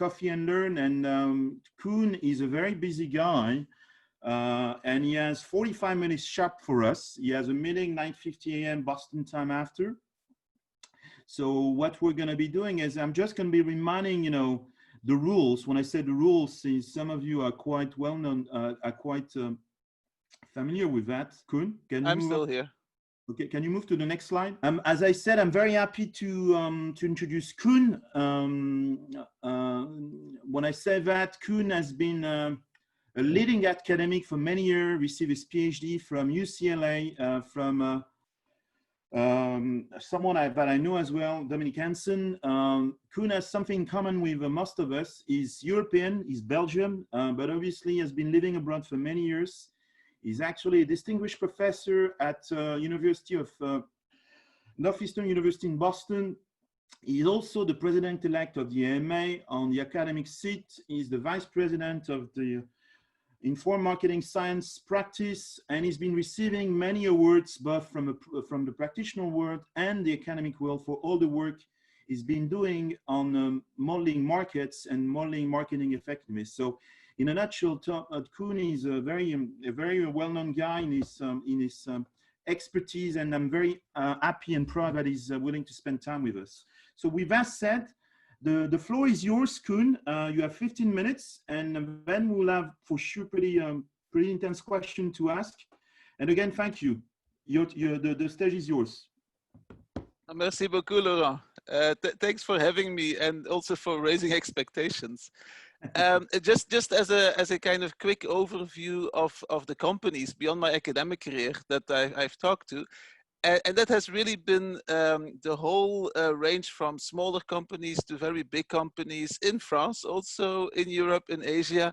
Coffee and Learn, and Koen is a very busy guy, and he has 45 minutes sharp for us. He has a meeting 9:50 a.m. Boston time after. So what we're going to be doing is I'm just going to be reminding, the rules. When I say the rules, since some of you are quite well known, are quite familiar with that. Koen, can you I'm move still up? here. Okay, can you move to the next slide? As I said, I'm very happy to introduce Koen. When I say that, Koen has been a leading academic for many years, received his PhD from UCLA, from someone that I know as well, Dominic Hansen. Koen has something in common with most of us. He's European, he's Belgian, but obviously has been living abroad for many years. He's actually a distinguished professor at University of Northeastern University in Boston. He's also the president-elect of the AMA on the academic seat. He's the vice president of the Informed Marketing Science practice, and he's been receiving many awards, both from the practitioner world and the academic world, for all the work he's been doing on modeling markets and modeling marketing effectiveness. So, in a nutshell, Koen is a very well-known guy in his expertise, and I'm very happy and proud that he's willing to spend time with us. So, with that said, the floor is yours, Koen. You have 15 minutes, and then we'll have for sure pretty intense question to ask. And again, thank you. The stage is yours. Merci beaucoup, Laurent. Thanks for having me, and also for raising expectations. Just as a kind of quick overview of the companies beyond my academic career that I've talked to, and that has really been the whole range from smaller companies to very big companies in France, also in Europe, in Asia,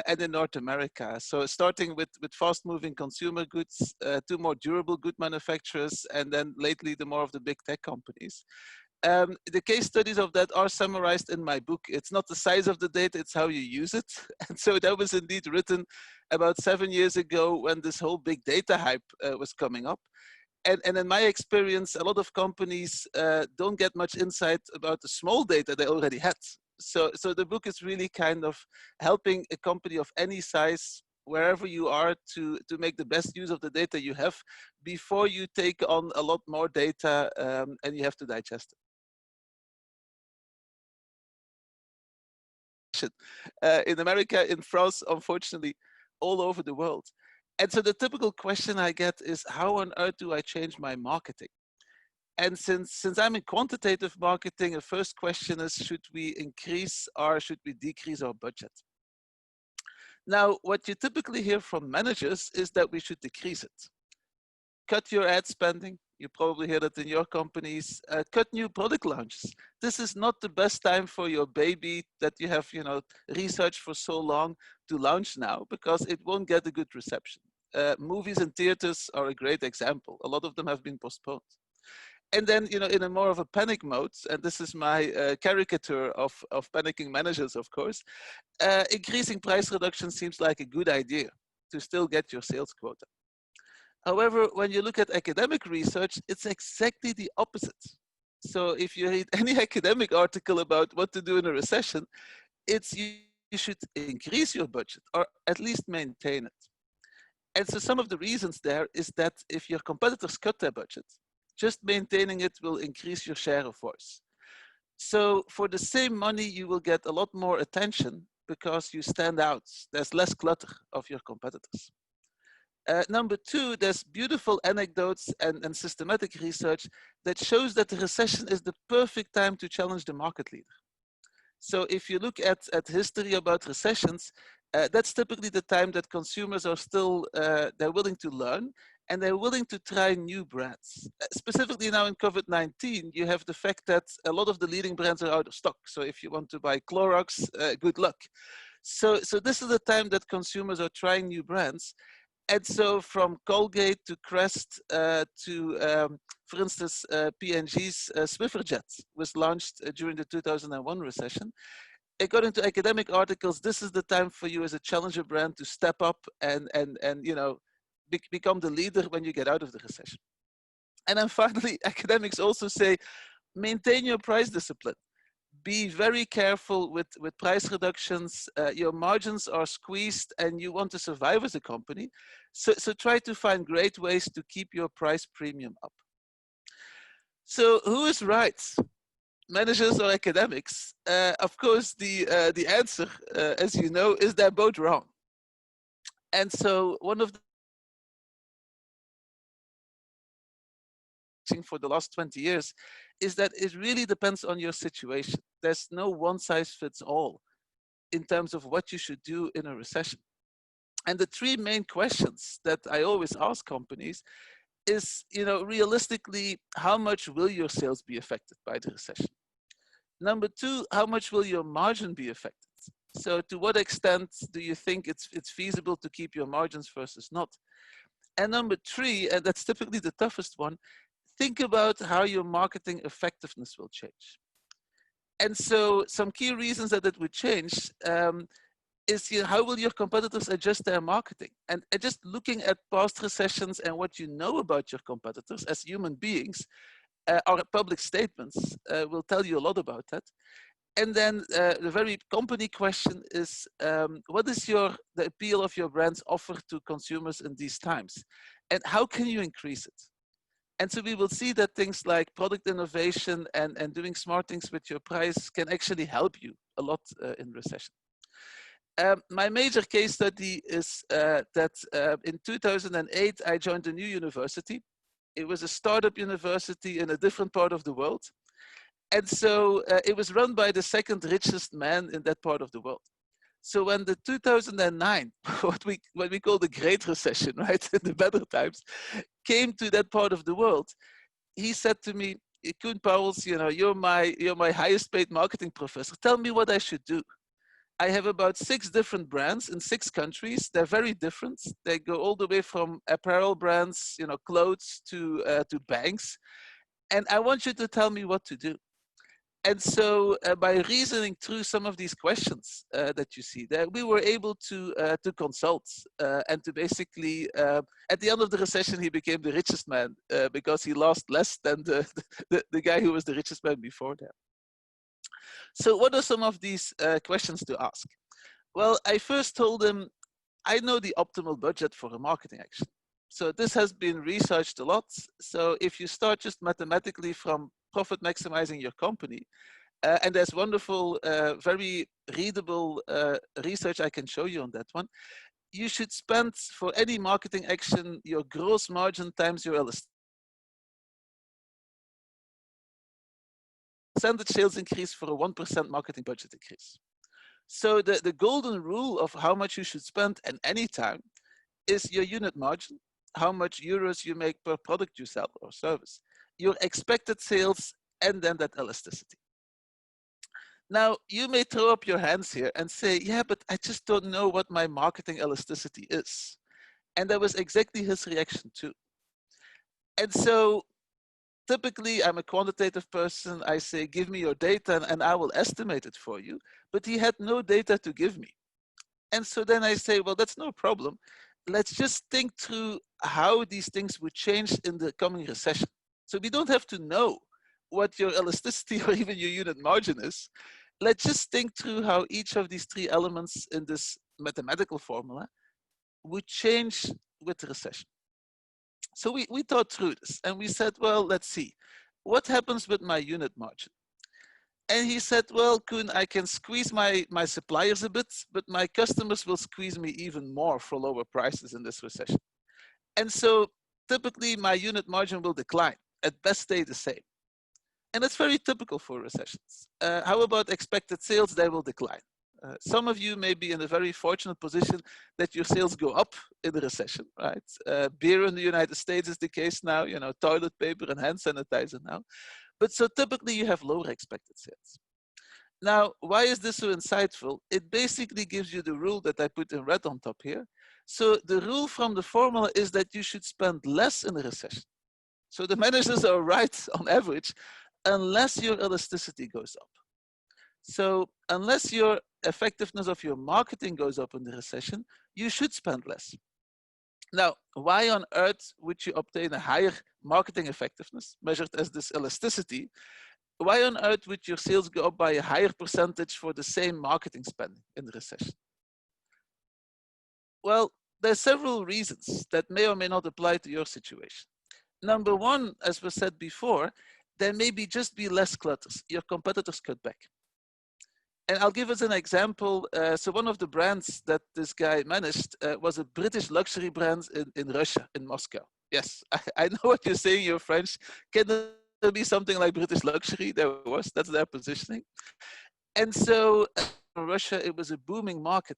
and in North America. So starting with fast-moving consumer goods to more durable good manufacturers, and then lately the more of the big tech companies. The case studies of that are summarized in my book. It's not the size of the data, it's how you use it. And so that was indeed written about 7 years ago when this whole big data hype was coming up. And in my experience, a lot of companies don't get much insight about the small data they already had. So the book is really kind of helping a company of any size, wherever you are, to make the best use of the data you have before you take on a lot more data and you have to digest it. In America, in France, unfortunately, all over the world. And so the typical question I get is, how on earth do I change my marketing? And since I'm in quantitative marketing, the first question is, should we increase or should we decrease our budget? Now, what you typically hear from managers is that we should decrease it. Cut your ad spending. You probably hear that in your companies. Cut new product launches. This is not the best time for your baby that you have, researched for so long to launch now, because it won't get a good reception. Movies and theaters are a great example. A lot of them have been postponed. And then, in a more of a panic mode, and this is my caricature of panicking managers, of course, increasing price reduction seems like a good idea to still get your sales quota. However, when you look at academic research, it's exactly the opposite. So if you read any academic article about what to do in a recession, it's you should increase your budget or at least maintain it. And so some of the reasons there is that if your competitors cut their budget, just maintaining it will increase your share of voice. So for the same money, you will get a lot more attention because you stand out. There's less clutter of your competitors. Number two, there's beautiful anecdotes and systematic research that shows that the recession is the perfect time to challenge the market leader. So if you look at history about recessions, that's typically the time that consumers are still, they're willing to learn and they're willing to try new brands. Specifically now in COVID-19, you have the fact that a lot of the leading brands are out of stock. So if you want to buy Clorox, good luck. So this is the time that consumers are trying new brands. And so from Colgate to Crest to, for instance, P&G's Swifferjet was launched during the 2001 recession. According to academic articles, this is the time for you as a challenger brand to step up and become the leader when you get out of the recession. And then finally, academics also say, maintain your price discipline. be very careful with price reductions. Your margins are squeezed and you want to survive as a company. So try to find great ways to keep your price premium up. So who is right? Managers or academics? Of course, the answer, as you know, is they're both wrong. And so one of the for the last 20 years is that it really depends on your situation. There's no one size fits all in terms of what you should do in a recession. And the three main questions that I always ask companies is, realistically, how much will your sales be affected by the recession? Number two, how much will your margin be affected? So to what extent do you think it's feasible to keep your margins versus not? And number three, and that's typically the toughest one, think about how your marketing effectiveness will change. And so some key reasons that it would change is how will your competitors adjust their marketing? And just looking at past recessions and what you know about your competitors as human beings, our public statements will tell you a lot about that. And then the very company question is, what is the appeal of your brand's offer to consumers in these times? And how can you increase it? And so we will see that things like product innovation and doing smart things with your price can actually help you a lot in recession. My major case study is that in 2008, I joined a new university. It was a startup university in a different part of the world. And so it was run by the second richest man in that part of the world. So when the 2009, what we call the Great Recession, right, in the better times, came to that part of the world, he said to me, Koen Pauwels, you're my highest paid marketing professor. Tell me what I should do. I have about 6 different brands in 6 countries. They're very different. They go all the way from apparel brands, clothes to banks. And I want you to tell me what to do. And so by reasoning through some of these questions that you see there, we were able to consult and to basically, at the end of the recession, he became the richest man because he lost less than the guy who was the richest man before that. So what are some of these questions to ask? Well, I first told him, I know the optimal budget for a marketing action. So this has been researched a lot. So if you start just mathematically from profit maximizing your company, and there's wonderful, very readable research I can show you on that one, you should spend for any marketing action your gross margin times your percentage sales increase for a 1% marketing budget increase. So the golden rule of how much you should spend at any time is your unit margin, how much euros you make per product you sell or service, your expected sales, and then that elasticity. Now, you may throw up your hands here and say, yeah, but I just don't know what my marketing elasticity is. And that was exactly his reaction too. And so typically, I'm a quantitative person. I say, give me your data and I will estimate it for you. But he had no data to give me. And so then I say, well, that's no problem. Let's just think through how these things would change in the coming recession. So we don't have to know what your elasticity or even your unit margin is. Let's just think through how each of these 3 elements in this mathematical formula would change with the recession. So we thought through this and we said, well, let's see. What happens with my unit margin? And he said, well, Koen, I can squeeze my suppliers a bit, but my customers will squeeze me even more for lower prices in this recession. And so typically my unit margin will decline, at best stay the same. And that's very typical for recessions. How about expected sales? They will decline. Some of you may be in a very fortunate position that your sales go up in the recession, right? Beer in the United States is the case now, toilet paper and hand sanitizer now. But so typically you have lower expected sales. Now, why is this so insightful? It basically gives you the rule that I put in red on top here. So the rule from the formula is that you should spend less in a recession. So the managers are right on average, unless your elasticity goes up. So unless your effectiveness of your marketing goes up in the recession, you should spend less. Now, why on earth would you obtain a higher marketing effectiveness measured as this elasticity why on earth would your sales go up by a higher percentage for the same marketing spending in the recession? Well, there's several reasons that may or may not apply to your situation. Number one, as was said before, there may just be less clutters. Your competitors cut back. And I'll give us an example. So one of the brands that this guy managed was a British luxury brand in Russia, in Moscow. Yes, I know what you're saying, you're French. Can there be something like British luxury? There was, that's their positioning. And so in Russia, it was a booming market.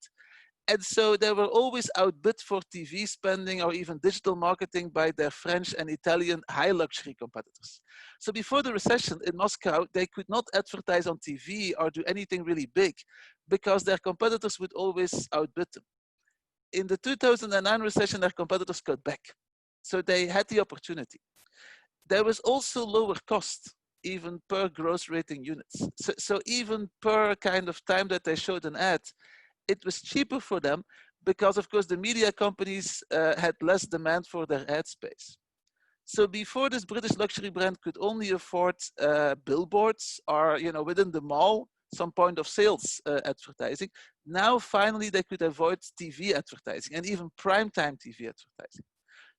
And so they were always outbid for TV spending or even digital marketing by their French and Italian high luxury competitors. So before the recession in Moscow, they could not advertise on TV or do anything really big because their competitors would always outbid them. In the 2009 recession, their competitors cut back. So they had the opportunity. There was also lower cost, even per gross rating units. So even per kind of time that they showed an ad, it was cheaper for them because, of course, the media companies had less demand for their ad space. So before, this British luxury brand could only afford billboards or, within the mall, some point of sales advertising. Now, finally, they could avoid TV advertising and even primetime TV advertising.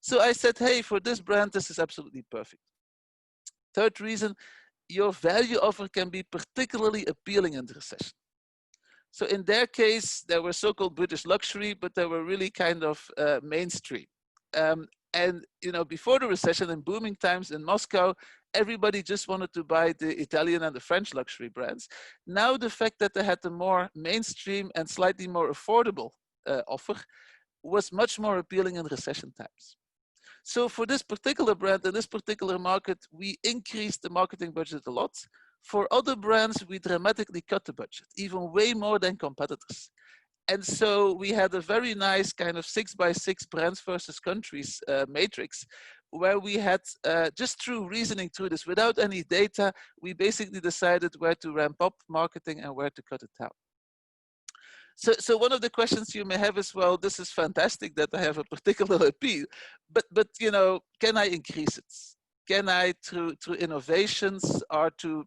So I said, hey, for this brand, this is absolutely perfect. Third reason, your value offer can be particularly appealing in the recession. So in their case, they were so-called British luxury, but they were really kind of mainstream. And before the recession in booming times in Moscow, everybody just wanted to buy the Italian and the French luxury brands. Now the fact that they had the more mainstream and slightly more affordable offer was much more appealing in recession times. So for this particular brand in this particular market, we increased the marketing budget a lot. For other brands, we dramatically cut the budget, even way more than competitors. And so we had a very nice kind of 6x6 brands versus countries matrix, where we had just through reasoning through this, without any data, we basically decided where to ramp up marketing and where to cut it down. So one of the questions you may have is, well, this is fantastic that I have a particular appeal, but can I increase it? Can I, through innovations or to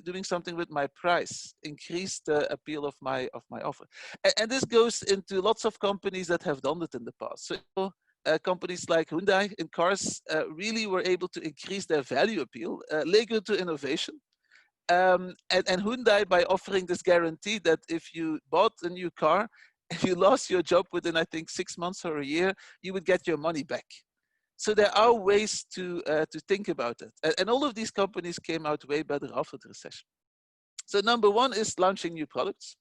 doing something with my price, increase the appeal of my offer? And this goes into lots of companies that have done it in the past. So companies like Hyundai in cars really were able to increase their value appeal, linked to innovation. And Hyundai, by offering this guarantee that if you bought a new car, if you lost your job within, I think, 6 months or a year, you would get your money back. So there are ways to think about it. And all of these companies came out way better after the recession. So number one is launching new products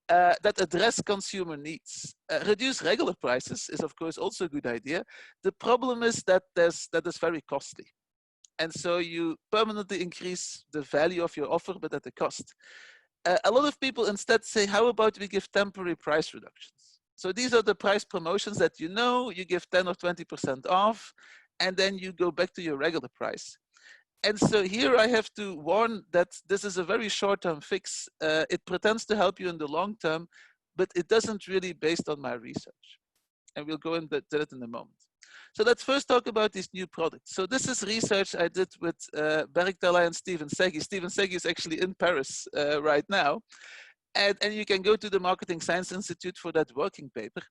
that address consumer needs. Reduce regular prices is, of course, also a good idea. The problem is that that is very costly. And so you permanently increase the value of your offer, but at a cost. A lot of people instead say, how about we give temporary price reductions? So these are the price promotions that you give 10 or 20% off, and then you go back to your regular price. And so here I have to warn that this is a very short-term fix. It pretends to help you in the long term, but it doesn't really based on my research. And we'll go into that in a moment. So let's first talk about these new products. So this is research I did with Berk Dalai and Stephen Seggy. Stephen Seggy is actually in Paris right now. And you can go to the Marketing Science Institute for that working paper.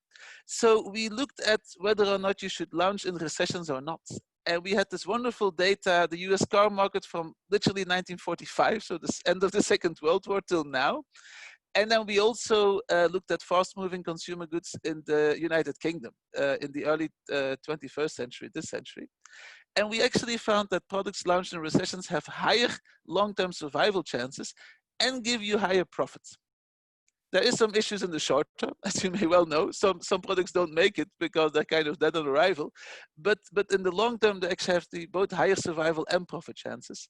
So we looked at whether or not you should launch in recessions or not. And we had this wonderful data, the US car market from literally 1945, so the end of the Second World War till now. And then we also looked at fast-moving consumer goods in the United Kingdom in the early 21st century, this century. And we actually found that products launched in recessions have higher long-term survival chances and give you higher profits. There is some issues in the short term, as you may well know. Some products don't make it because they're kind of dead on arrival. But in the long term, they actually have both higher survival and profit chances.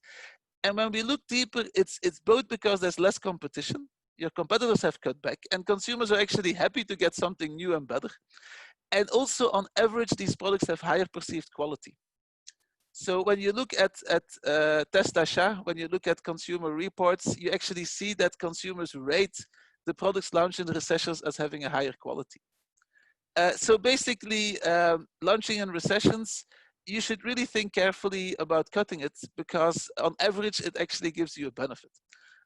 And when we look deeper, it's both because there's less competition. Your competitors have cut back, and consumers are actually happy to get something new and better. And also, on average, these products have higher perceived quality. So when you look at test d'achat, when you look at consumer reports, you actually see that consumers rate the products launched in recessions as having a higher quality. So basically, launching in recessions you should really think carefully about cutting it, because on average, it actually gives you a benefit.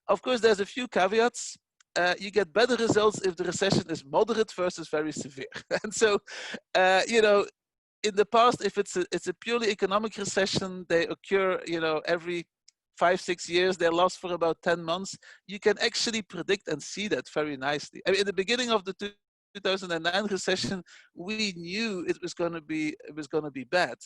Of course, there's a few caveats. You get better results if the recession is moderate versus very severe. And so, you know, in the past, if it's a purely economic recession, they occur, you know, every 5-6 years. They last for about 10 months. You can actually predict and see that very nicely. I mean, in the beginning of the 2009 recession, we knew it was going to be bad.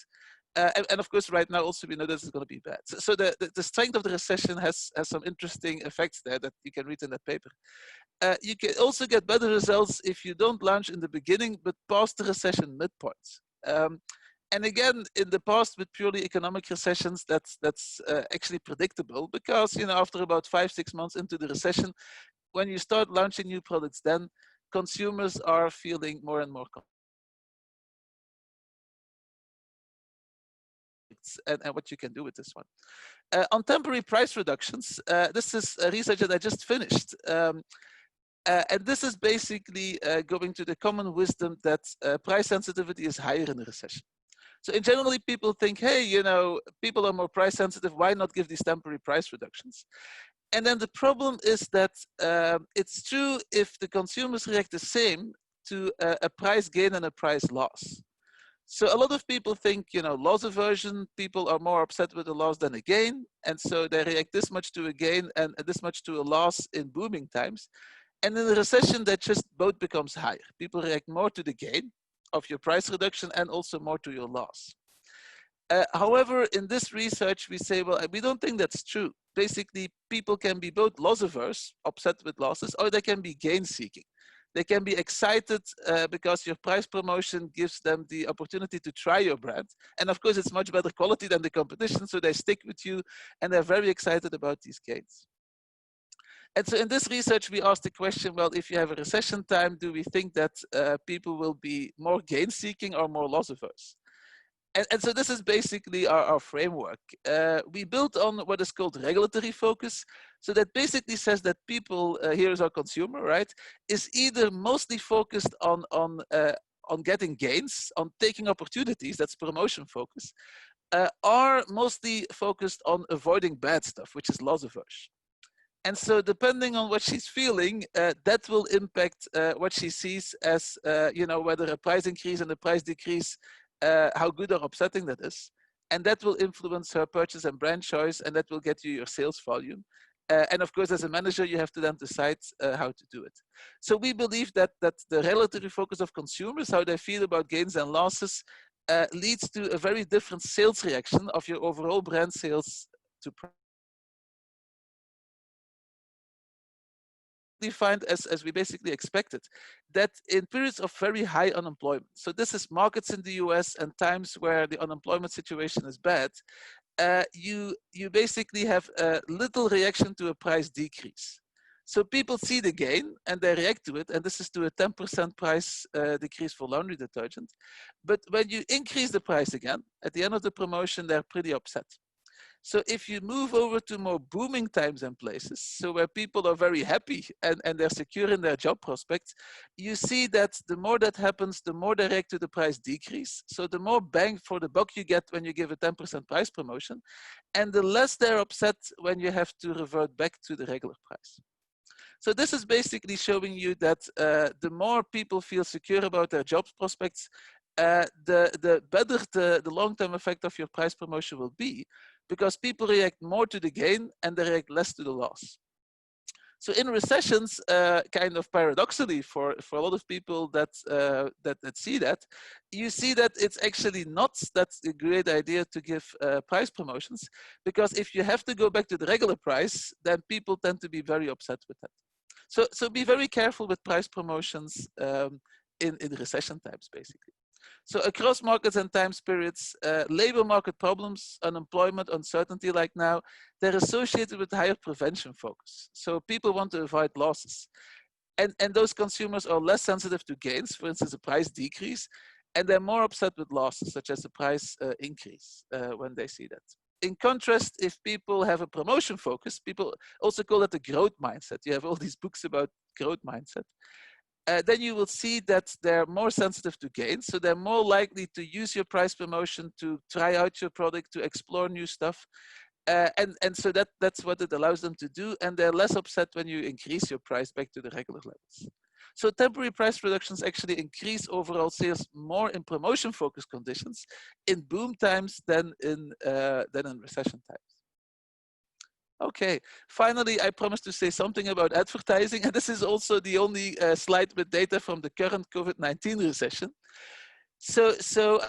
And of course, right now also we know that it's going to be bad. So the strength of the recession has some interesting effects there that you can read in that paper. You can also get better results if you don't launch in the beginning, but past the recession midpoint. And again, in the past, with purely economic recessions, that's actually predictable, because, you know, after about 5-6 months into the recession, when you start launching new products, then consumers are feeling more and more and what you can do with this one. On temporary price reductions, this is a research that I just finished. And this is basically going to the common wisdom that price sensitivity is higher in a recession. So in generally, people think, hey, you know, people are more price sensitive. Why not give these temporary price reductions? And then the problem is that it's true if the consumers react the same to a price gain and a price loss. So a lot of people think, you know, loss aversion, people are more upset with a loss than a gain. And so they react this much to a gain and this much to a loss in booming times. And in a recession, that just both becomes higher. People react more to the gain of your price reduction and also more to your loss. However, in this research, we say, well, we don't think that's true. Basically, people can be both loss averse, upset with losses, or they can be gain seeking. They can be excited because your price promotion gives them the opportunity to try your brand. And of course, it's much better quality than the competition, so they stick with you and they're very excited about these gains. And so in this research, we asked the question, well, if you have a recession time, do we think that people will be more gain seeking or more loss averse? And so this is basically our framework. We built on what is called regulatory focus. So that basically says that people, here is our consumer, right, is either mostly focused on getting gains, on taking opportunities, that's promotion focus, or mostly focused on avoiding bad stuff, which is loss averse. And so depending on what she's feeling, that will impact what she sees as, you know, whether a price increase and a price decrease, how good or upsetting that is. And that will influence her purchase and brand choice, and that will get you your sales volume. And of course, as a manager, you have to then decide how to do it. So we believe that the relative focus of consumers, how they feel about gains and losses, leads to a very different sales reaction of your overall brand sales to price. We find, as we basically expected, that in periods of very high unemployment, so this is markets in the US and times where the unemployment situation is bad, you basically have a little reaction to a price decrease. So people see the gain and they react to it, and this is to a 10% price decrease for laundry detergent. But when you increase the price again, at the end of the promotion, they're pretty upset. So if you move over to more booming times and places, so where people are very happy and they're secure in their job prospects, you see that the more that happens, the more they react to the price decrease. So the more bang for the buck you get when you give a 10% price promotion, and the less they're upset when you have to revert back to the regular price. So this is basically showing you that the more people feel secure about their job prospects, the better the long-term effect of your price promotion will be, because people react more to the gain and they react less to the loss. So in recessions, kind of paradoxically for a lot of people that see that, you see that it's actually not that a great idea to give price promotions, because if you have to go back to the regular price, then people tend to be very upset with that. So be very careful with price promotions in recession times, basically. So across markets and time periods, labor market problems, unemployment, uncertainty like now, they're associated with higher prevention focus. So people want to avoid losses. And those consumers are less sensitive to gains, for instance, a price decrease, and they're more upset with losses, such as the price increase when they see that. In contrast, if people have a promotion focus, people also call it the growth mindset. You have all these books about growth mindset. then you will see that they're more sensitive to gains. So they're more likely to use your price promotion to try out your product, to explore new stuff. And so that's what it allows them to do. And they're less upset when you increase your price back to the regular levels. So temporary price reductions actually increase overall sales more in promotion-focused conditions in boom times than in recession times. Okay, finally, I promised to say something about advertising, and this is also the only slide with data from the current COVID-19 recession. So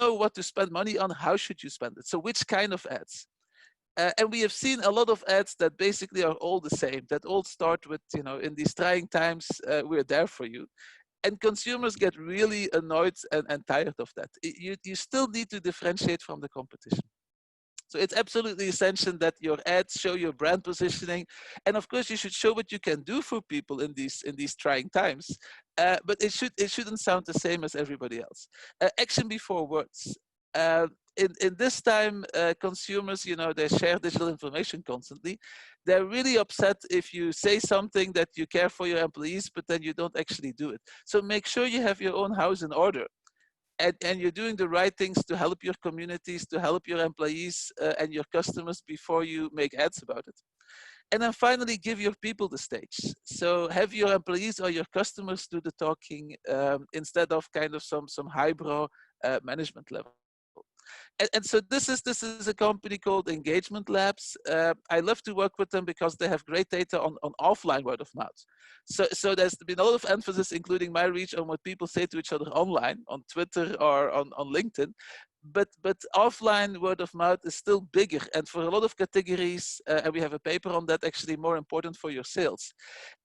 know what to spend money on, how should you spend it? So which kind of ads? And we have seen a lot of ads that basically are all the same, that all start with, in these trying times, we're there for you. And consumers get really annoyed and tired of that. You still need to differentiate from the competition. So it's absolutely essential that your ads show your brand positioning, and of course you should show what you can do for people in these trying times. But it shouldn't sound the same as everybody else. Action before words. In this time, consumers, they share digital information constantly. They're really upset if you say something that you care for your employees, but then you don't actually do it. So make sure you have your own house in order. And you're doing the right things to help your communities, to help your employees and your customers before you make ads about it. And then finally, give your people the stage. So have your employees or your customers do the talking instead of kind of some highbrow management level. And so this is a company called Engagement Labs. I love to work with them because they have great data on offline word of mouth. So there's been a lot of emphasis, including my reach, on what people say to each other online, on Twitter or on LinkedIn. But offline word of mouth is still bigger, and for a lot of categories, and we have a paper on that, actually more important for your sales.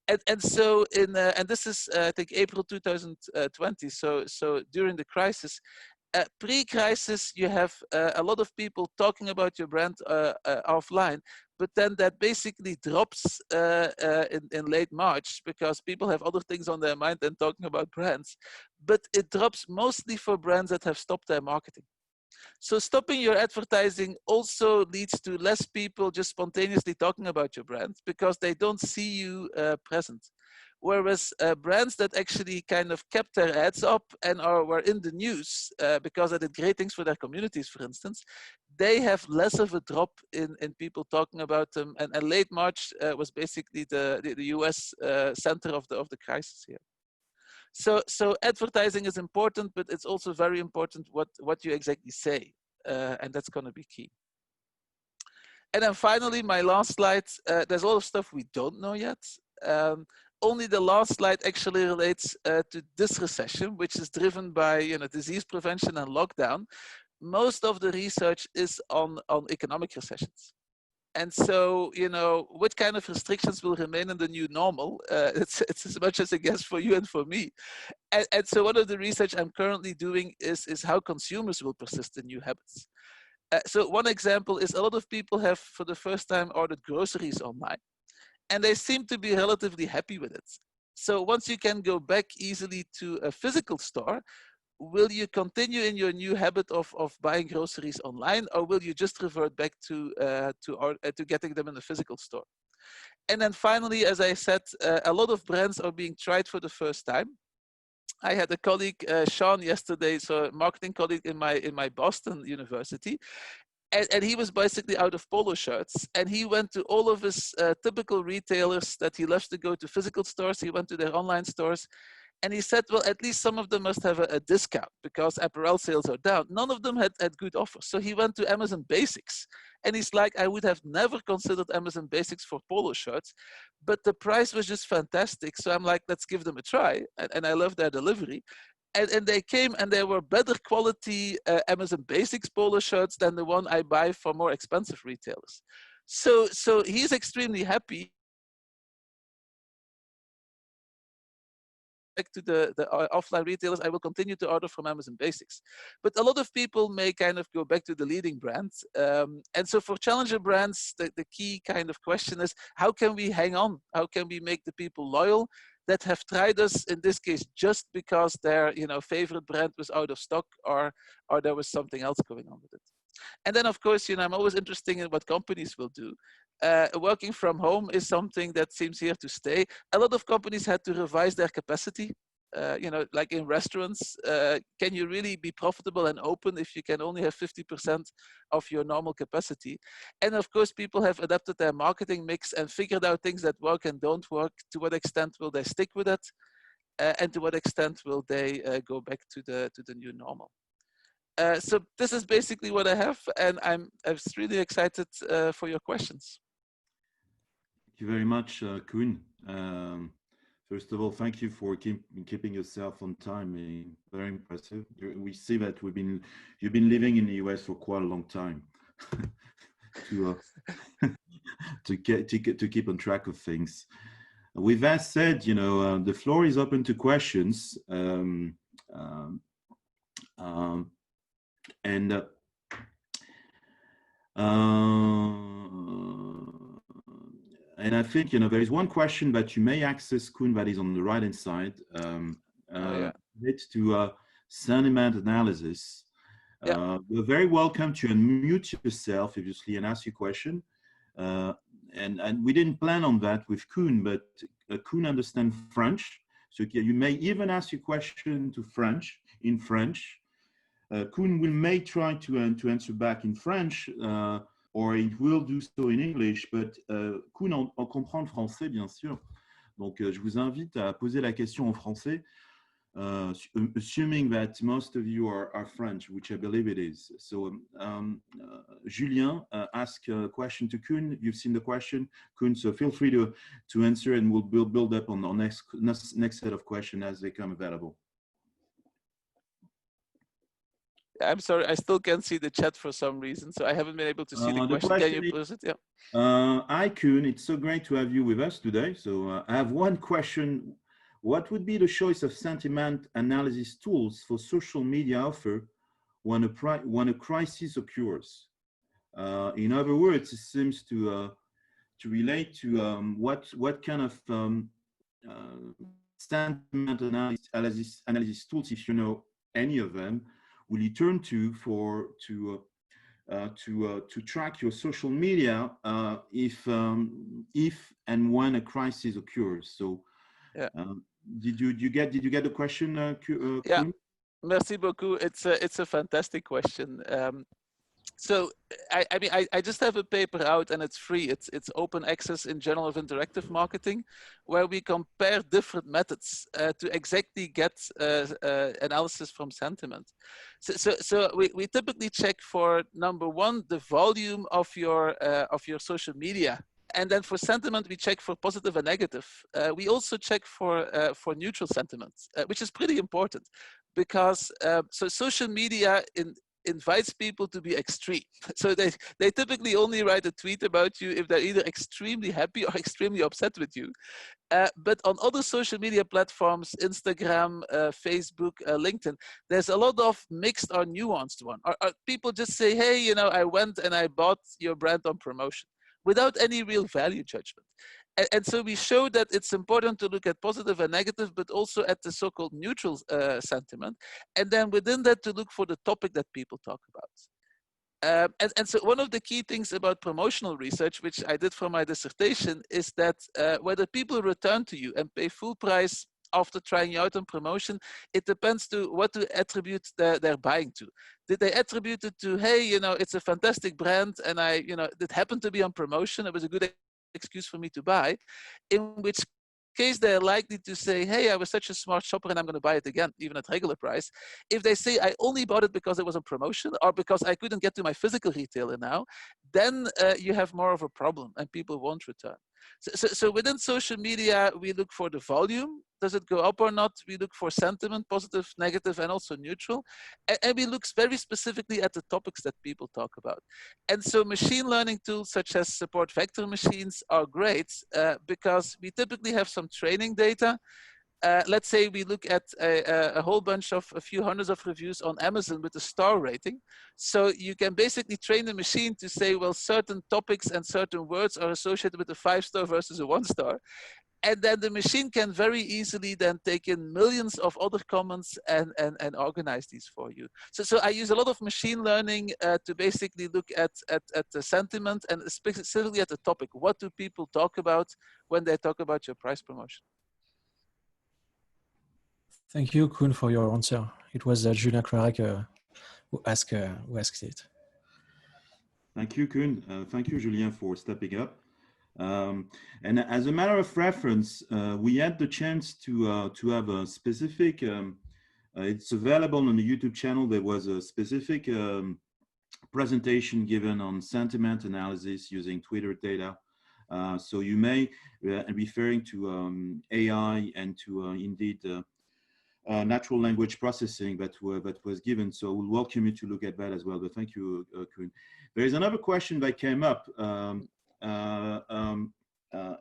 And so and this is I think April 2020. So during the crisis. Pre-crisis, you have a lot of people talking about your brand offline, but then that basically drops in late March because people have other things on their mind than talking about brands. But it drops mostly for brands that have stopped their marketing. So stopping your advertising also leads to less people just spontaneously talking about your brand because they don't see you present. Whereas brands that actually kind of kept their ads up and were in the news because they did great things for their communities, for instance, they have less of a drop in people talking about them. And late March was basically the US center of the crisis here. So advertising is important, but it's also very important what you exactly say, and that's going to be key. And then finally, my last slide, there's a lot of stuff we don't know yet. Only the last slide actually relates to this recession, which is driven by disease prevention and lockdown. Most of the research is on economic recessions. And so, what kind of restrictions will remain in the new normal? It's as much as a guess for you and for me. And so one of the research I'm currently doing is how consumers will persist in new habits. So one example is a lot of people have, for the first time, ordered groceries online. And they seem to be relatively happy with it. So once you can go back easily to a physical store, will you continue in your new habit of buying groceries online, or will you just revert back to getting them in a physical store? And then finally, as I said, a lot of brands are being tried for the first time. I had a colleague, Sean, yesterday, so a marketing colleague in my Boston University, and he was basically out of polo shirts, and he went to all of his typical retailers that he loves to go to, physical stores. He went to their online stores, and he said, well, at least some of them must have a discount because apparel sales are down. None of them had good offers. So he went to Amazon Basics, and he's like, I would have never considered Amazon Basics for polo shirts, but the price was just fantastic. So I'm like, let's give them a try. And I love their delivery. And they came, and they were better quality Amazon Basics polo shirts than the one I buy from more expensive retailers. So he's extremely happy. Back to the offline retailers, I will continue to order from Amazon Basics. But a lot of people may kind of go back to the leading brands. And so for challenger brands, the key kind of question is, how can we hang on? How can we make the people loyal that have tried us, in this case, just because their favorite brand was out of stock, or there was something else going on with it? And then, of course, I'm always interested in what companies will do. Working from home is something that seems here to stay. A lot of companies had to revise their capacity. Like in restaurants, can you really be profitable and open if you can only have 50% of your normal capacity? And of course, people have adapted their marketing mix and figured out things that work and don't work. To what extent will they stick with it? And to what extent will they go back to the new normal? So this is basically what I have, and I'm really excited for your questions. Thank you very much, Koen. First of all, thank you for keeping yourself on time. Very impressive. We see that you've been living in the US for quite a long time to keep on track of things. With that said, the floor is open to questions. And I think, there is one question that you may access, Koen, that is on the right-hand side. It's to sentiment analysis. You're very welcome to unmute yourself, obviously, and ask your question. And we didn't plan on that with Koen, but Koen understands French. So you may even ask your question in French. Koen may try to answer back in French, or it will do so in English, but Koen en comprend le français, bien sûr. Donc, je vous invite à poser la question en français, assuming that most of you are French, which I believe it is. So, Julien, ask a question to Koen. You've seen the question, Koen, so feel free to answer, and we'll build up on the next set of questions as they come available. I'm sorry, I still can't see the chat for some reason, so I haven't been able to see the question. Can you pose it? Yeah. Hi, Koen. It's so great to have you with us today. So I have one question. What would be the choice of sentiment analysis tools for social media offer when a crisis occurs? In other words, it seems to relate to what kind of sentiment analysis tools, if you know any of them, will you turn to track your social media if and when a crisis occurs? So, did you get the question, Koen? Yeah, merci beaucoup. It's a fantastic question. So I just have a paper out, and it's free. It's open access in Journal of Interactive Marketing, where we compare different methods to exactly get analysis from sentiment. So we typically check for, number one, the volume of your social media. And then for sentiment, we check for positive and negative. We also check for neutral sentiment, which is pretty important, because so social media invites people to be extreme. So they typically only write a tweet about you if they're either extremely happy or extremely upset with you. But on other social media platforms, Instagram, Facebook, LinkedIn, there's a lot of mixed or nuanced one. Or people just say, hey, I went and I bought your brand on promotion, without any real value judgment. And so we show that it's important to look at positive and negative, but also at the so-called neutral sentiment. And then within that, to look for the topic that people talk about. And so one of the key things about promotional research, which I did for my dissertation, is that whether people return to you and pay full price after trying you out on promotion, it depends to what to attribute their buying to. Did they attribute it to, hey, it's a fantastic brand, and it happened to be on promotion, it was a good excuse for me to buy, in which case they're likely to say, hey, I was such a smart shopper and I'm going to buy it again, even at regular price. If they say, I only bought it because it was on promotion or because I couldn't get to my physical retailer now, then you have more of a problem and people won't return. So within social media, we look for the volume. Does it go up or not? We look for sentiment, positive, negative, and also neutral. And we look very specifically at the topics that people talk about. And so machine learning tools such as support vector machines are great because we typically have some training data. Let's say we look at a whole bunch of a few hundreds of reviews on Amazon with a star rating. So you can basically train the machine to say, well, certain topics and certain words are associated with a 5-star versus a 1-star. And then the machine can very easily then take in millions of other comments and organize these for you. So I use a lot of machine learning to basically look at the sentiment and specifically at the topic. What do people talk about when they talk about your price promotion? Thank you, Koen, for your answer. It was Julia Craig who asked it. Thank you, Koen. Thank you, Julien, for stepping up. And as a matter of reference, we had the chance to have a specific, it's available on the YouTube channel. There was a specific presentation given on sentiment analysis using Twitter data. So you may, referring to AI and to indeed natural language processing that was given. So we'll welcome you to look at that as well. But thank you, Koen. There is another question that came up.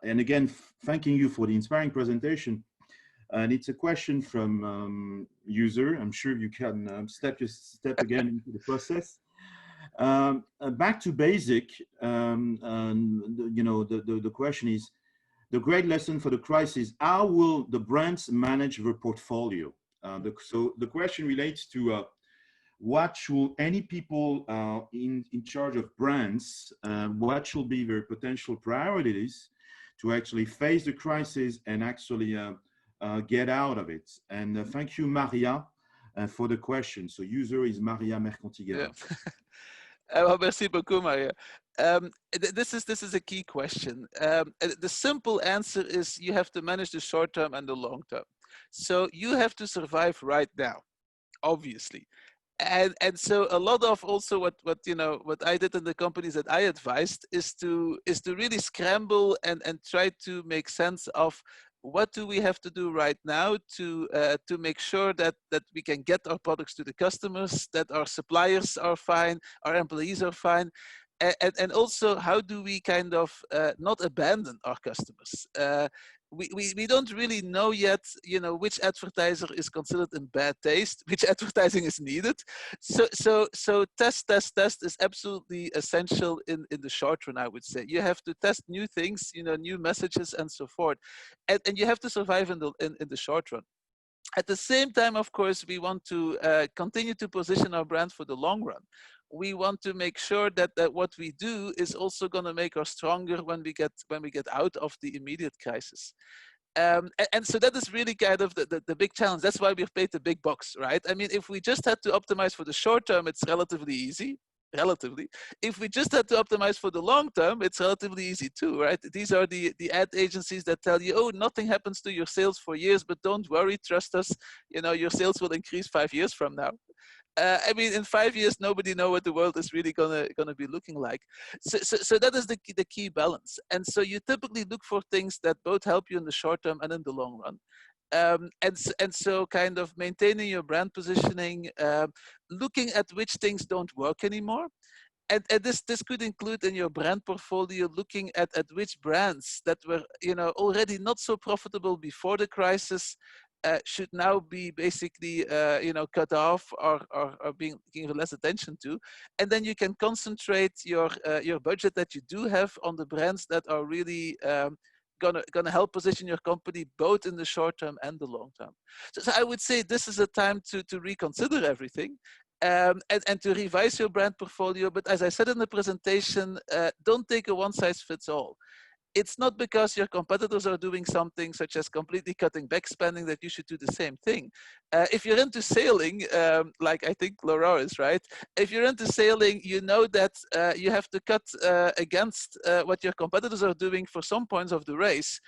And again, thanking you for the inspiring presentation. And it's a question from user. I'm sure you can step again into the process. Back to basic, the question is, the great lesson for the crisis, how will the brands manage their portfolio? So the question relates to what should any people in charge of brands, what should be their potential priorities to actually face the crisis and actually get out of it? And thank you, Maria, for the question. So user is Maria Mercantiguera. Yeah. Merci beaucoup, Maria. This is a key question. The simple answer is you have to manage the short term and the long term. So you have to survive right now, obviously. And so a lot of also what I did in the companies that I advised is to really scramble and try to make sense of what do we have to do right now to make sure that we can get our products to the customers, that our suppliers are fine, our employees are fine, and also how do we kind of not abandon our customers. We don't really know yet, which advertiser is considered in bad taste, which advertising is needed. So test is absolutely essential in the short run, I would say. You have to test new things, new messages and so forth. And you have to survive in the short run. At the same time, of course, we want to continue to position our brand for the long run. We want to make sure that what we do is also going to make us stronger when we get out of the immediate crisis. And so that is really kind of the big challenge. That's why we've paid the big bucks, right? I mean, if we just had to optimize for the short term, it's relatively easy. Relatively. If we just had to optimize for the long term, it's relatively easy too, right? These are the ad agencies that tell you, oh, nothing happens to your sales for years, but don't worry, trust us, your sales will increase 5 years from now. I mean, in 5 years, nobody knows what the world is really gonna be looking like. So that is the key balance. And so you typically look for things that both help you in the short term and in the long run. And so kind of maintaining your brand positioning, looking at which things don't work anymore. And this could include in your brand portfolio, looking at which brands that were already not so profitable before the crisis should now be basically cut off or being given less attention to, and then you can concentrate your budget that you do have on the brands that are really gonna help position your company both in the short term and the long term. So I would say this is a time to reconsider everything. And to revise your brand portfolio. But as I said in the presentation, don't take a one-size-fits-all. It's not because your competitors are doing something such as completely cutting back spending that you should do the same thing. If you're into sailing, like I think Laurent is, right? If you're into sailing, you know that you have to cut against what your competitors are doing for some points of the race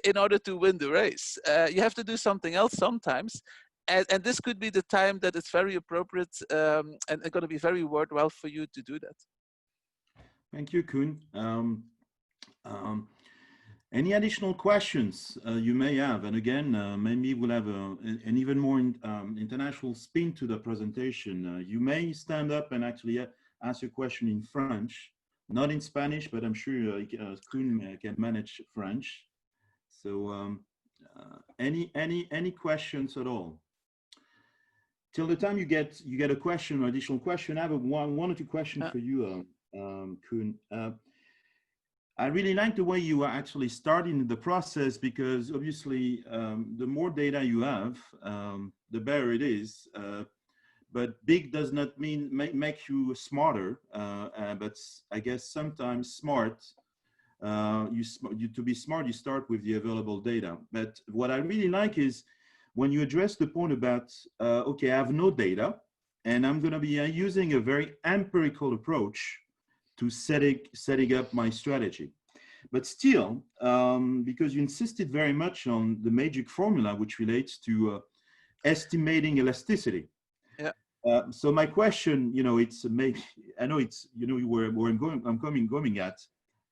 in order to win the race. You have to do something else sometimes. And this could be the time that it's very appropriate and going to be very worthwhile for you to do that. Thank you, Koen. Any additional questions you may have? And again, maybe we'll have an even more international spin to the presentation. You may stand up and actually ask your question in French, not in Spanish, but I'm sure Koen can manage French. So any questions at all? Till the time you get a question or additional question, I have one or two questions for you, Koen. I really like the way you are actually starting the process, because obviously the more data you have, the better it is. But big does not mean make you smarter. But I guess sometimes smart, to be smart, you start with the available data. But what I really like is when you address the point about, okay, I have no data, and I'm going to be using a very empirical approach to setting up my strategy. But still, because you insisted very much on the magic formula, which relates to estimating elasticity. Yeah. So my question, it's maybe, I know it's, where I'm coming at.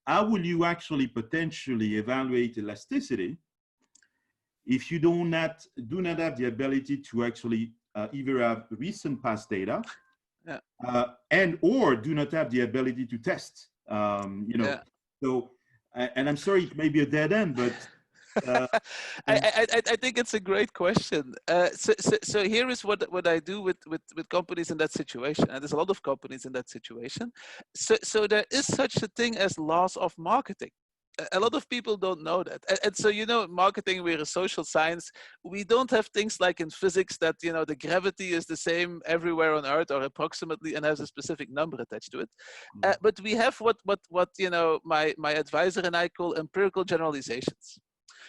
How will you actually potentially evaluate elasticity if you do not have the ability to actually either have recent past data, Yeah. And or do not have the ability to test? Yeah. So, and I'm sorry, it may be a dead end, but I think it's a great question. So here is what I do with companies in that situation, and there's a lot of companies in that situation. So there is such a thing as laws of marketing. A lot of people don't know that, and so marketing, we're a social science. We don't have things like in physics that the gravity is the same everywhere on Earth or approximately and has a specific number attached to it. But we have what my advisor and I call empirical generalizations.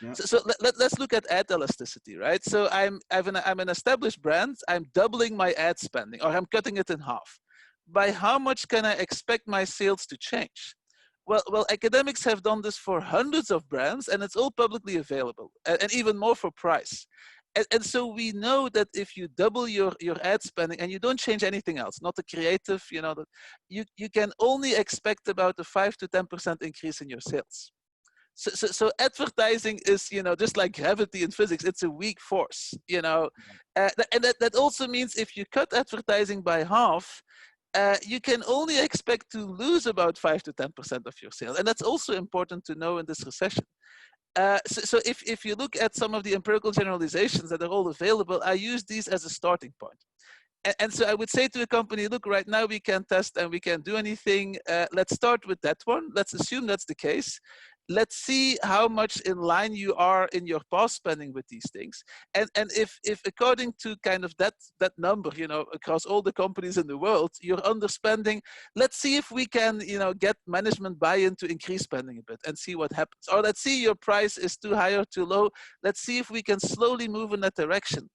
yeah. So let's look at ad elasticity, right? So I'm an established brand. I'm doubling my ad spending, or I'm cutting it in half. By how much can I expect my sales to change? Well, academics have done this for hundreds of brands, and it's all publicly available, and even more for price. And so we know that if you double your ad spending and you don't change anything else, not the creative, that you can only expect about a 5 to 10% increase in your sales. So advertising is, just like gravity in physics, it's a weak force, and that also means if you cut advertising by half, you can only expect to lose about 5 to 10% of your sales. And that's also important to know in this recession. So if you look at some of the empirical generalizations that are all available, I use these as a starting point. And so I would say to a company, look, right now we can't test and we can't do anything. Let's start with that one. Let's assume that's the case. Let's see how much in line you are in your past spending with these things. And if according to kind of that number, across all the companies in the world, you're underspending, let's see if we can, get management buy-in to increase spending a bit and see what happens. Or let's see your price is too high or too low. Let's see if we can slowly move in that direction.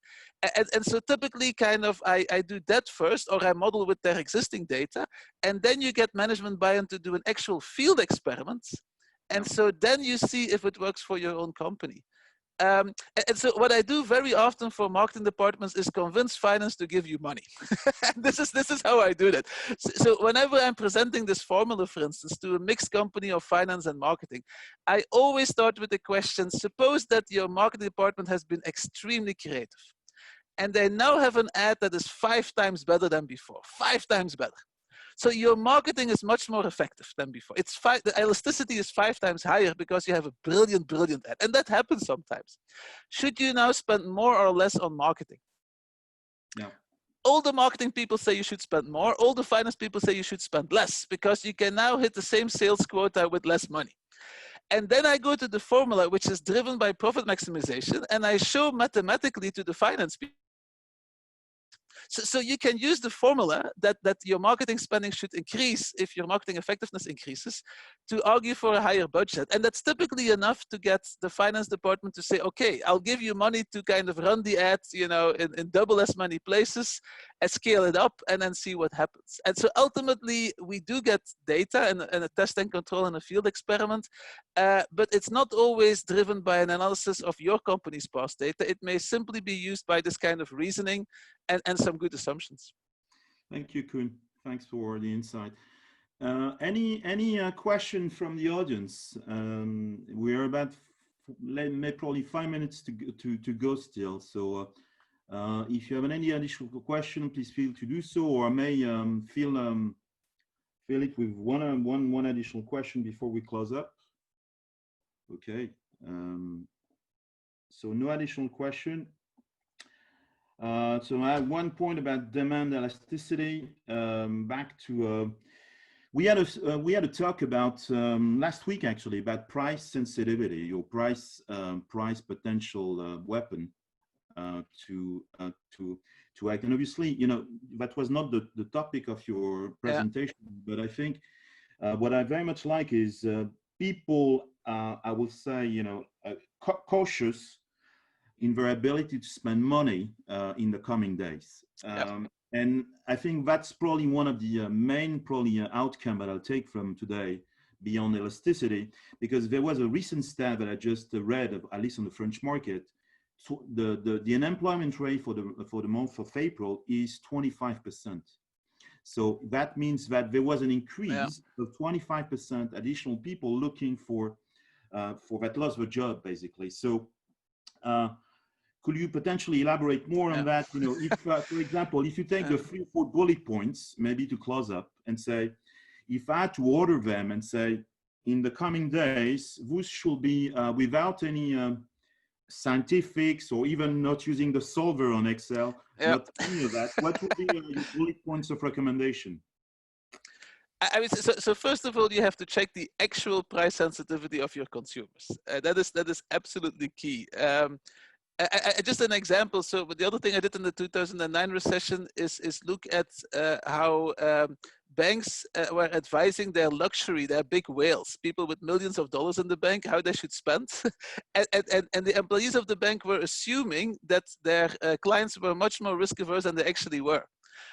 And so typically kind of I do that first, or I model with their existing data, and then you get management buy-in to do an actual field experiment. And so then you see if it works for your own company. And so what I do very often for marketing departments is convince finance to give you money. this is how I do that. So whenever I'm presenting this formula, for instance, to a mixed company of finance and marketing, I always start with the question, suppose that your marketing department has been extremely creative, and they now have an ad that is 5 times better than before, 5 times better. So your marketing is much more effective than before. The elasticity is 5 times higher because you have a brilliant ad. And that happens sometimes. Should you now spend more or less on marketing? Yeah. All the marketing people say you should spend more. All the finance people say you should spend less, because you can now hit the same sales quota with less money. And then I go to the formula, which is driven by profit maximization, and I show mathematically to the finance people. So you can use the formula that your marketing spending should increase if your marketing effectiveness increases, to argue for a higher budget. And that's typically enough to get the finance department to say, okay, I'll give you money to kind of run the ad, in double as many places, and scale it up, and then see what happens. And so ultimately, we do get data and a test and control and a field experiment, but it's not always driven by an analysis of your company's past data. It may simply be used by this kind of reasoning and some good assumptions. Thank you, Koen. Thanks for the insight. Any question from the audience? We are about probably 5 minutes to go still. So if you have any additional question, please feel to do so, or I may fill it with one additional question before we close up. Okay. So no additional question. So I have one point about demand elasticity. Back to we had a talk about last week actually about price sensitivity, your price potential weapon to act. And obviously, you know, that was not the topic of your presentation, but I think what I very much like is people, I will say, you know, cautious in their ability to spend money in the coming days. And I think that's probably one of the main outcome that I'll take from today beyond elasticity, because there was a recent stat that I just read, at least on the French market. So the unemployment rate for the month of April is 25%. So that means that there was an increase of 25% additional people looking for that lost their job, basically. So could you potentially elaborate more on that? You know, if, for example, if you take the 3 or 4 bullet points, maybe to close up and say, if I had to order them and say, in the coming days, those should be without any scientifics or even not using the solver on Excel, not any of that, what would be your bullet points of recommendation? I mean, so first of all, you have to check the actual price sensitivity of your consumers. That is absolutely key. Just an example. So, but the other thing I did in the 2009 recession is look at how banks were advising their luxury, their big whales, people with millions of dollars in the bank, how they should spend. and the employees of the bank were assuming that their clients were much more risk averse than they actually were.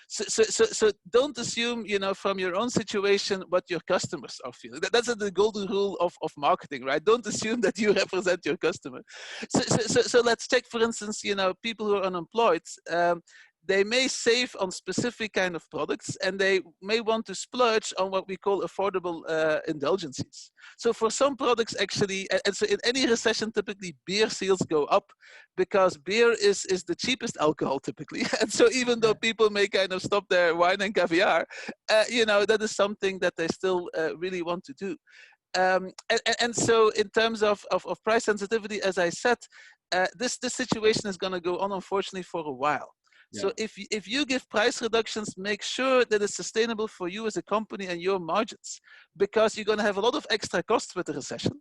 So don't assume, you know, from your own situation what your customers are feeling. That's the golden rule of marketing, right? Don't assume that you represent your customer. So let's take, for instance, you know, people who are unemployed. They may save on specific kind of products, and they may want to splurge on what we call affordable indulgences. So for some products, actually, and so in any recession, typically beer sales go up because beer is the cheapest alcohol typically. And so even though people may kind of stop their wine and caviar, you know, that is something that they still really want to do. And so in terms of price sensitivity, as I said, this situation is going to go on, unfortunately, for a while. So if you give price reductions, make sure that it's sustainable for you as a company and your margins, because you're going to have a lot of extra costs with the recession.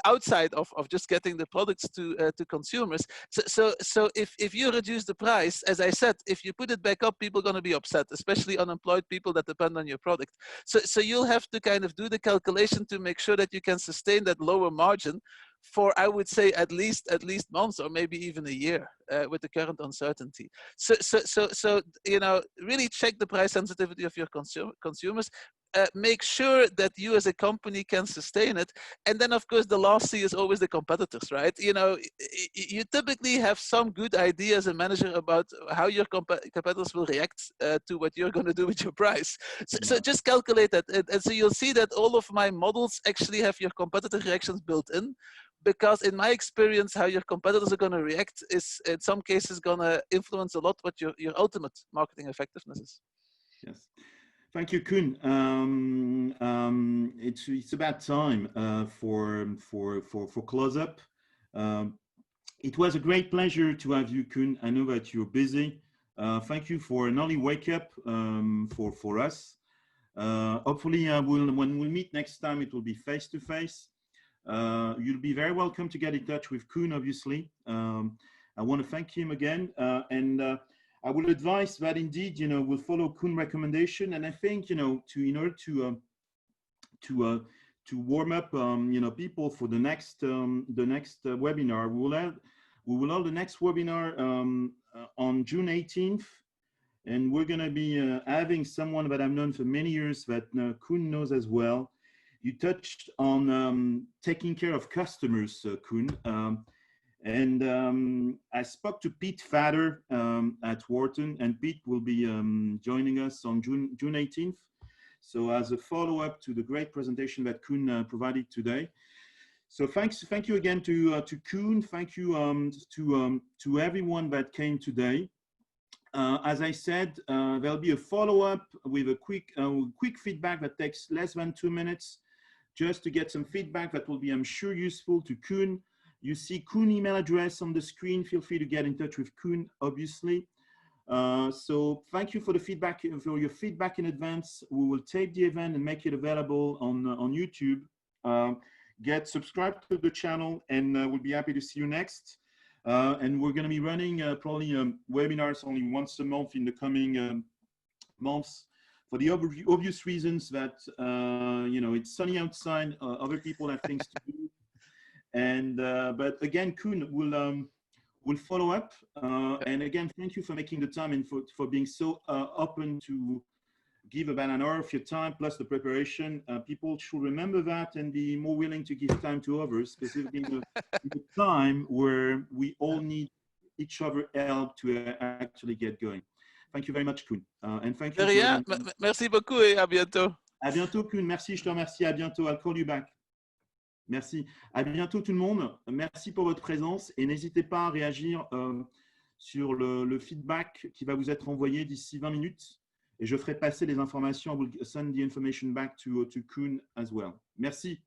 Outside of just getting the products to consumers. So if you reduce the price, as I said, if you put it back up, people are going to be upset, especially unemployed people that depend on your product. So you'll have to kind of do the calculation to make sure that you can sustain that lower margin for, I would say, at least months or maybe even a year with the current uncertainty. So you know, really check the price sensitivity of your consumers. Make sure that you as a company can sustain it. And then, of course, the last C is always the competitors, right? You know, you typically have some good idea as a manager about how your competitors will react to what you're going to do with your price. So just calculate that. And so you'll see that all of my models actually have your competitor reactions built in. Because in my experience, how your competitors are going to react is in some cases going to influence a lot what your ultimate marketing effectiveness is. Yes. Thank you, Koen. It's about time for close up. It was a great pleasure to have you, Koen. I know that you're busy. Thank you for an early wake up for us. Hopefully, when we meet next time, it will be face to face. You'll be very welcome to get in touch with Koen, obviously. I want to thank him again. And I will advise that indeed, you know, we'll follow Koen recommendation. And I think, you know, in order to warm up, you know, people for the next webinar, we will hold the next webinar on June 18th. And we're going to be having someone that I've known for many years that Koen knows as well. You touched on taking care of customers, Koen. And I spoke to Pete Fader at Wharton, and Pete will be joining us on June 18th. So as a follow-up to the great presentation that Koen provided today. So thank you again to Koen. Thank you to everyone that came today. As I said, there'll be a follow-up with a quick feedback that takes less than 2 minutes, just to get some feedback that will be, I'm sure, useful to Koen. You see Koen email address on the screen. Feel free to get in touch with Koen, obviously. So thank you for the feedback, for your feedback in advance. We will tape the event and make it available on YouTube. Get subscribed to the channel, and we'll be happy to see you next. And we're going to be running probably webinars only once a month in the coming months, for the obvious reasons that you know, it's sunny outside, other people have things to do, and but again, Koen will follow up, and again, thank you for making the time and for being so open to give about an hour of your time plus the preparation. People should remember that and be more willing to give time to others, specifically in a time where we all need each other help to actually get going. Thank you very much, Koen. And thank you. Rien. Merci beaucoup et à bientôt. À bientôt, Koen. Merci, je te remercie. À bientôt. I'll call you back. Merci. À bientôt, tout le monde. Merci pour votre présence et n'hésitez pas à réagir sur le feedback qui va vous être envoyé d'ici 20 minutes. Et je ferai passer les informations. I will send the information back to Koen as well. Merci.